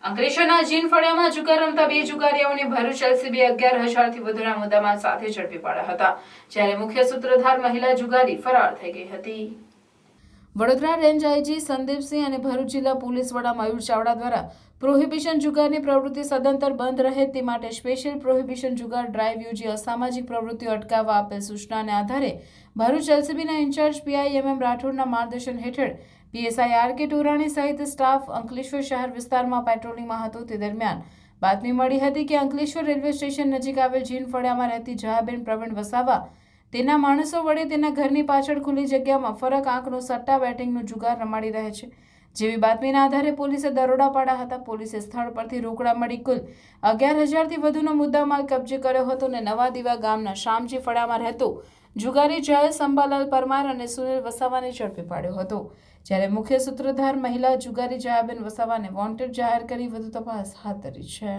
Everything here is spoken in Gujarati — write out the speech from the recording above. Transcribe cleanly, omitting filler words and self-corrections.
અંકલેશ્વરના જીન ફળિયામાં જુગાર રમતા બે જુગારીઓને ભરૂચ એલસીબી 11,000થી વધુના મુદ્દામાલ સાથે ઝડપી પાડ્યા હતા, જ્યારે મુખ્ય સૂત્રધાર મહિલા જુગારી ફરાર થઈ ગઈ હતી। વડોદરા રેન્જ આઈજી સંદીપસિંહ અને ભરૂચ જિલ્લા પોલીસ વડા મયુર ચાવડા દ્વારા પ્રોહિબિશન જુગારની પ્રવૃત્તિ સદંતર બંધ રહે તે માટે સ્પેશિયલ પ્રોહિબિશન જુગાર ડ્રાઈવ યોજી અસામાજિક પ્રવૃત્તિઓ અટકાવવા આપેલ સૂચનાને આધારે ભરૂચ એલસીબીના ઇન્ચાર્જ પીઆઈ એમ રાઠોડના માર્ગદર્શન હેઠળ પીએસઆઈ આર.કે. ટોરાણી સહિત સ્ટાફ અંકલેશ્વર શહેર વિસ્તારમાં પેટ્રોલિંગમાં હતો। તે દરમિયાન બાતમી મળી હતી કે અંકલેશ્વર રેલવે સ્ટેશન નજીક આવેલ જીન ફળિયામાં રહેતી જયાબેન પ્રવીણ વસાવા તેના માણસો વડે તેના ઘરની પાછળ ખુલ્લી જગ્યામાં ફરક આંકનો સટ્ટા બેટિંગનો જુગાર રમાડી રહે છે, જેવી બાતમીના આધારે પોલીસે દરોડા પાડ્યા હતા। પોલીસે સ્થળ પરથી રોકડા મળી કુલ 11,000થી વધુનો મુદ્દામાલ કબજે કર્યો હતો અને નવા દીવા ગામના શામજી ફળિયામાં રહેતો જુગારી જયેશ અંબાલાલ પરમાર અને સુનિલ વસાવાને ઝડપી પાડ્યો હતો, જ્યારે મુખ્ય સૂત્રધાર મહિલા જુગારી જયાબેન વસાવાને વોન્ટેડ જાહેર કરી વધુ તપાસ હાથ ધરી છે।